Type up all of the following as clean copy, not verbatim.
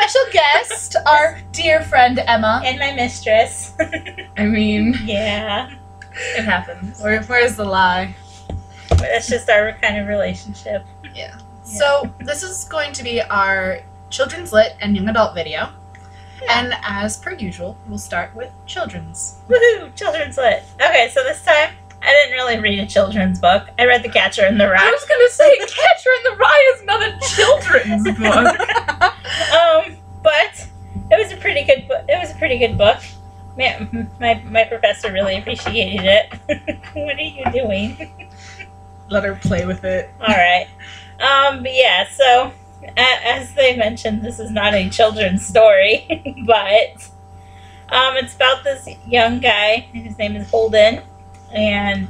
special guest, our dear friend Emma. And my mistress. I mean, yeah. it happens. Where's the lie? That's just our kind of relationship. Yeah. So this is going to be our children's lit and young adult video. Yeah. And as per usual, we'll start with children's. Woohoo! Children's lit. Okay, so this time I didn't really read a children's book. I read The Catcher in the Rye. I was gonna say Catcher in the Rye is not a children's book. But it was a pretty good book. It was a pretty good book. Man, my professor really appreciated it. What are you doing? Let her play with it. All right. But yeah, so as they mentioned, this is not a children's story, but it's about this young guy. His name is Holden, and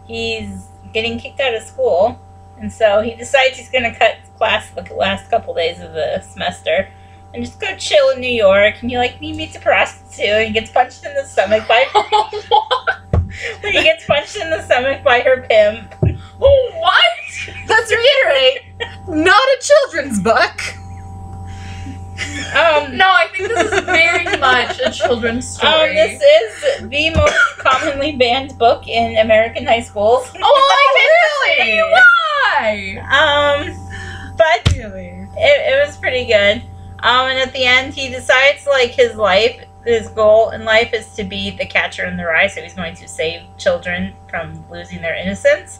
he's getting kicked out of school, and so he decides he's going to cut class the last couple days of the semester and just go chill in New York. And he meets a prostitute and he gets punched in the stomach by he gets punched in the stomach by her pimp. What? Let's reiterate, not a children's book. No, I think this is very much a children's story. This is the most commonly banned book in American high schools. Oh, really? Why? But really, it was pretty good. And at the end, he decides his goal in life is to be the catcher in the rye, so he's going to save children from losing their innocence.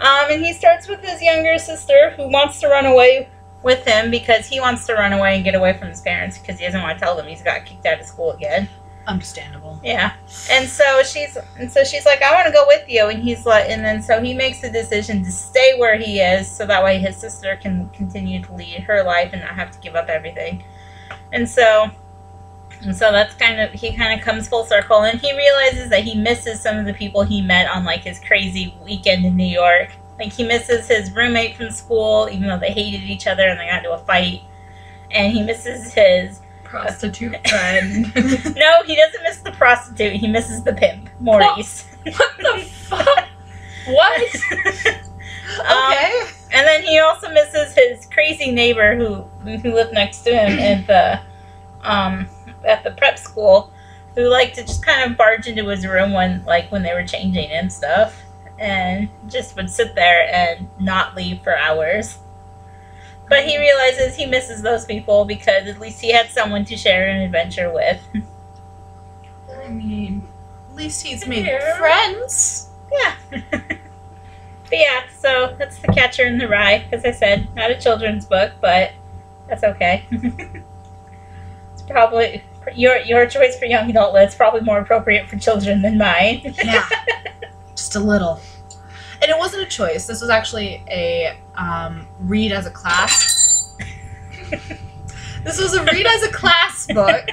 And he starts with his younger sister, who wants to run away with him because he wants to run away and get away from his parents because he doesn't want to tell them he's got kicked out of school again. Understandable. Yeah. And so she's like, I want to go with you. And he's like, and then so he makes the decision to stay where he is so that way his sister can continue to lead her life and not have to give up everything. And so that's he kind of comes full circle, and he realizes that he misses some of the people he met on his crazy weekend in New York. He misses his roommate from school, even though they hated each other and they got into a fight. And he misses his prostitute friend. No, he doesn't miss the prostitute. He misses the pimp, Maurice. What the fuck? What? Okay. And then he also misses his crazy neighbor who lived next to him at the prep school, who liked to just kind of barge into his room when they were changing and stuff, and just would sit there and not leave for hours. But he realizes he misses those people because at least he had someone to share an adventure with. I mean, at least he's made friends. Yeah. But yeah, so that's The Catcher in the Rye. As I said, not a children's book, but that's okay. It's probably your choice for young adult. It's probably more appropriate for children than mine. Yeah, just a little. And it wasn't a choice. This was actually a read as a class. This was a read as a class book.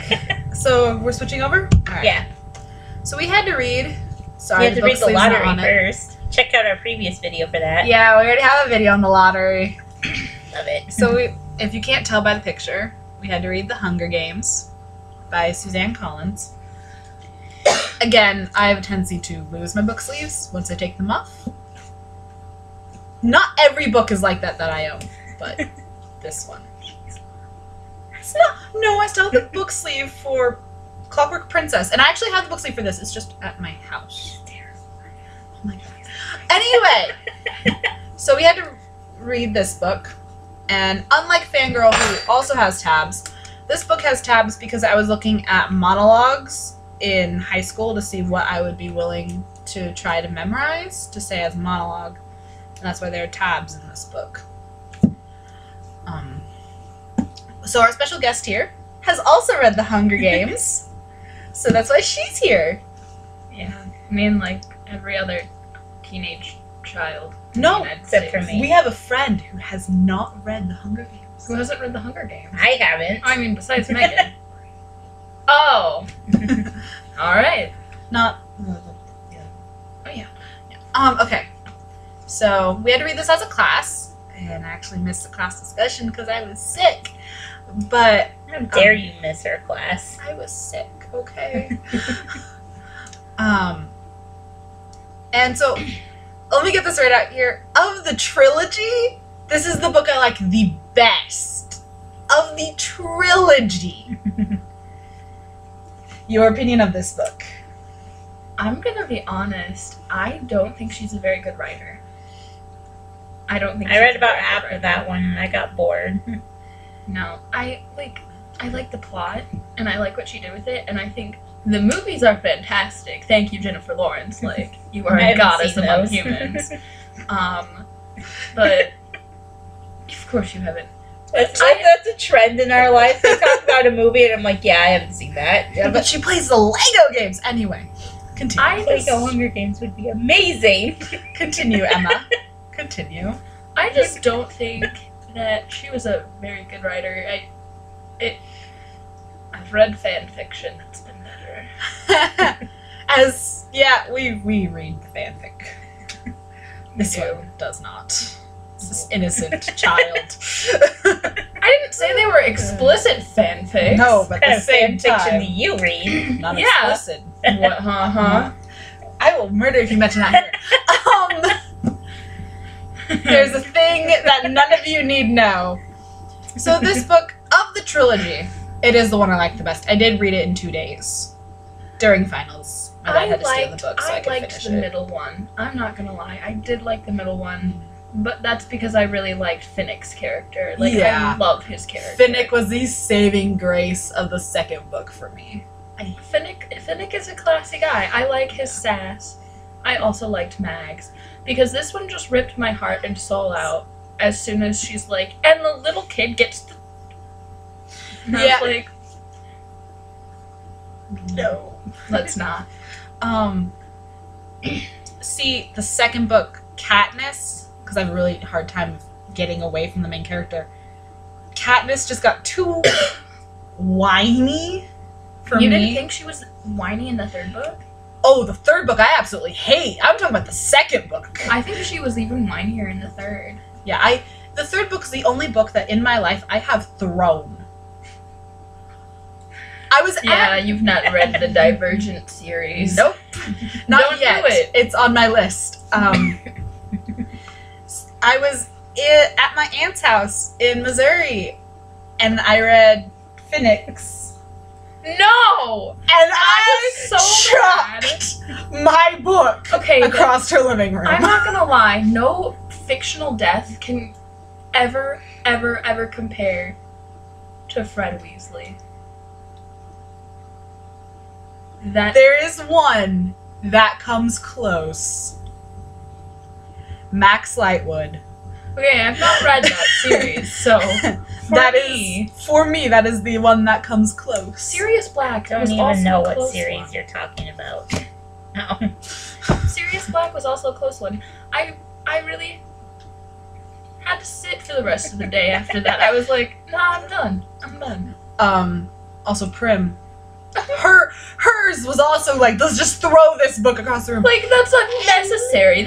So we're switching over? All right. Yeah. So we had to read. Sorry, you had to read the lottery first. Check out our previous video for that. Yeah, we already have a video on the lottery. Love it. So if you can't tell by the picture, we had to read The Hunger Games by Suzanna Collins. Again, I have a tendency to lose my book sleeves once I take them off. Not every book is like that I own, but this one. It's not. No, I still have the book sleeve for Clockwork Princess, and I actually have the book sleeve for this. It's just at my house. Oh my god. Anyway, so we had to read this book, and unlike Fangirl, who also has tabs, this book has tabs because I was looking at monologues in high school to see what I would be willing to try to memorize to say as a monologue. And that's why there are tabs in this book. So our special guest here has also read The Hunger Games. So that's why she's here. Yeah, I mean, like every other teenage child. No, except for me. We have a friend who has not read The Hunger Games. Who hasn't read The Hunger Games? I haven't. I mean, besides Megan. Oh. All right. Not. Yeah. Oh yeah. Okay. So we had to read this as a class, and I actually missed the class discussion because I was sick. But how dare you miss her class? I was sick. Okay. And so let me get this right out here. Of the trilogy, this is the book I like the best. of the trilogy. Your opinion of this book? I'm gonna be honest. I don't think she's a very good writer. I don't think I read about after that one and I got bored. No, I like the plot and I like what she did with it, and I think the movies are fantastic. Thank you, Jennifer Lawrence. Like, you are I a haven't goddess seen among those. humans. But of course you haven't. That's a trend in our life. They talk about a movie and I'm like, yeah, I haven't seen that. Yeah, but she plays the Lego games anyway. Continue. I Like, the Hunger Games would be amazing. Continue, Emma. Continue. I just don't think that she was a very good writer. I've read fan fiction that's been better. We read the fanfic. This do. one does not. This innocent child. I didn't say they were explicit fanfics. No, but What kind at of the same fan fiction do time, you read? not Yeah. explicit. What? Huh? I will murder if you mention that here. There's a thing that none of you need know. So this book of the trilogy, it is the one I like the best. I did read it in 2 days during finals. My dad had to steal the book so I could liked finish the it. middle one. I'm not gonna lie, I did like the middle one, but that's because I really liked Finnick's character. Like, Yeah. I love his character. Finnick was the saving grace of the second book for me. Finnick is a classy guy. I like his sass. I also liked Mags, because this one just ripped my heart and soul out as soon as she's like, and the little kid gets the... And I Yeah. was like, no, let's not. See, the second book, Katniss, because I have a really hard time getting away from the main character. Katniss just got too whiny for You me. didn't think she was whiny in the third book? Oh, the third book I absolutely hate. I'm talking about the second book. I think she was even whinier in the third. Yeah, the third book is the only book that in my life I have thrown. I was Yeah, you've not read the Divergent series. Nope. Not Don't yet. do it. It's on my list. I was at my aunt's house in Missouri, and I read Phoenix, No! and I was so mad. chucked my book Okay, then, across her living room. I'm not gonna lie, no fictional death can ever, ever, ever compare to Fred Weasley. There is one that comes close. Max Lightwood. Okay, I've not read that series, so For me, that is the one that comes close. Sirius Black Don't was even also know a what close series one. you're talking about. No. Sirius Black was also a close one. I really had to sit for the rest of the day after that. I was like, nah, I'm done. Also Prim. Hers was also like, let's just throw this book across the room. Like, that's unnecessary.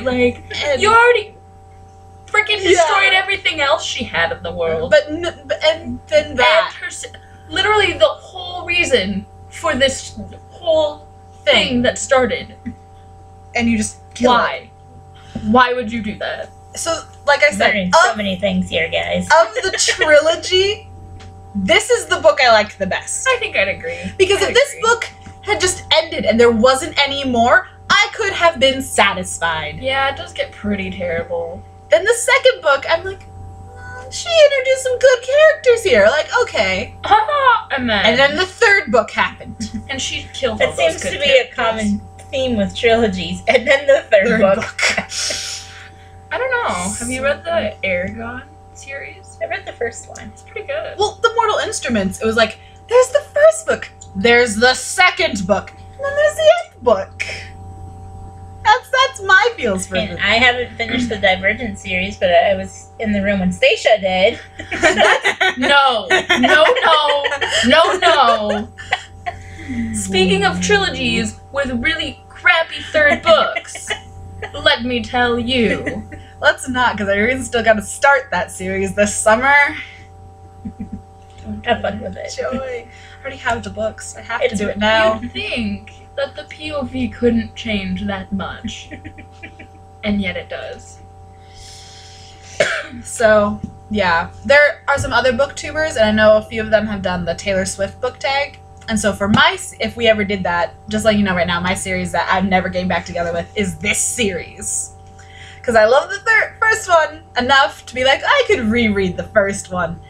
Like, And- you already freaking Yeah. destroyed everything else she had in the world. and then that. And literally the whole reason for this whole thing that started. And you just kill it. Why? Why would you do that? So, like I said, Learning so many things here, guys. of the trilogy, this is the book I liked the best. I think I'd agree. Because I'd if this agree. book had just ended and there wasn't any more, I could have been satisfied. Yeah, it does get pretty terrible. Then the second book, I'm like, she introduced some good characters here. Like, okay. And And then the third book happened. and she killed all That those seems good to be a characters. common theme with trilogies. And then the third book. I don't know. Have you read the Aragon series? I read the first one. It's pretty good. Well, the Mortal Instruments, it was like, there's the first book, there's the second book, and then there's the eighth book. That's my feels for And this. I haven't finished the Divergent series, but I was in the room when Stacia did. No. Speaking of trilogies with really crappy third books, let me tell you. Let's not, because I really still got to start that series this summer. Have fun with it. Joy. I already have the books. I have to It's- do it now. You'd think that the POV couldn't change that much. And yet it does. So, Yeah. There are some other booktubers, and I know a few of them have done the Taylor Swift book tag. And so for if we ever did that, just letting you know right now, my series that I'm never getting back together with is this series. Because I love the first one enough to be like, I could reread the first one.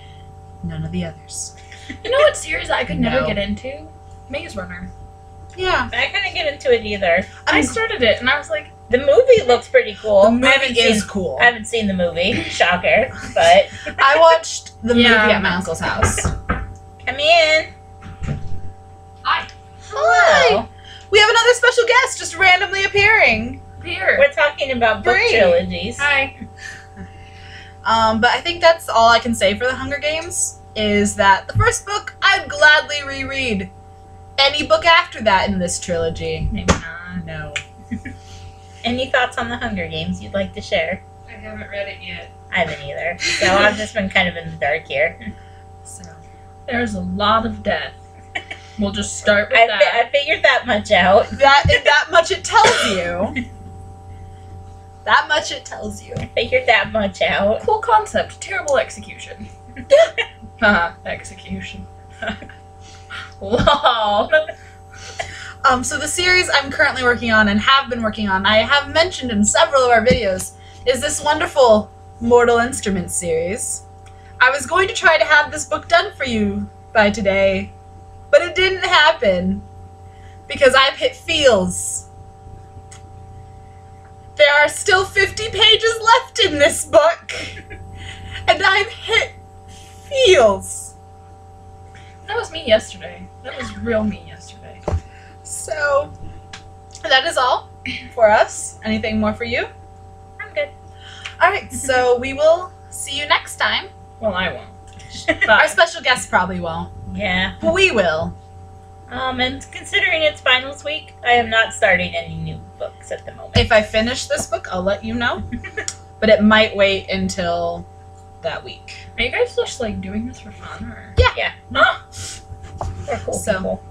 None of the others. You know what series I could never No. get into? Maze Runner. Yeah. I couldn't get into it either. I started it and I was like, The movie looks pretty cool. The I movie haven't is seen, cool. I haven't seen the movie. Shocker. But I watched the movie Yeah. at my uncle's house. come in. hi, Hello. We have another special guest just randomly appearing. here. We're talking about book Bree. trilogies. Hi. But I think that's all I can say for the Hunger Games, is that the first book I'd gladly reread. Any book after that in this trilogy, Maybe not. no. Any thoughts on the Hunger Games you'd like to share? I haven't read it yet. I haven't either. So I've just been kind of in the dark here. So There's a lot of death. We'll just start with I that. figured that much out. that much it tells you. That much it tells you. Figured that much out. Cool concept, terrible execution. Haha, execution. Lol. So the series I'm currently working on and have been working on, I have mentioned in several of our videos, is this wonderful Mortal Instruments series. I was going to try to have this book done for you by today, but it didn't happen because I've hit feels. There are still 50 pages left in this book, and I've hit feels. That was me yesterday. That was real me yesterday. So that is all for us. Anything more for you? I'm good. Alright, so we will see you next time. Well, I won't. Our Bye. special guest probably won't, Yeah. but we will. And considering it's finals week, I am not starting any new books at the moment. If I finish this book, I'll let you know. But it might wait until that week. Are you guys just like doing this for fun or? Yeah. Ah! We're cool So- people.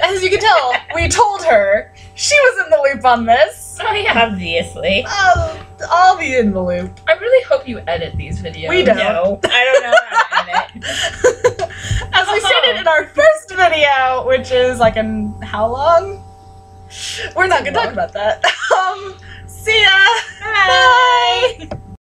As you can tell, we told her she was in the loop on this. Oh yeah. Obviously. I'll be in the loop. I really hope you edit these videos. We don't. No. I don't know how to edit. As we stated in our first video, which is like in how long? We're not gonna talk about that. See ya. Bye. Bye.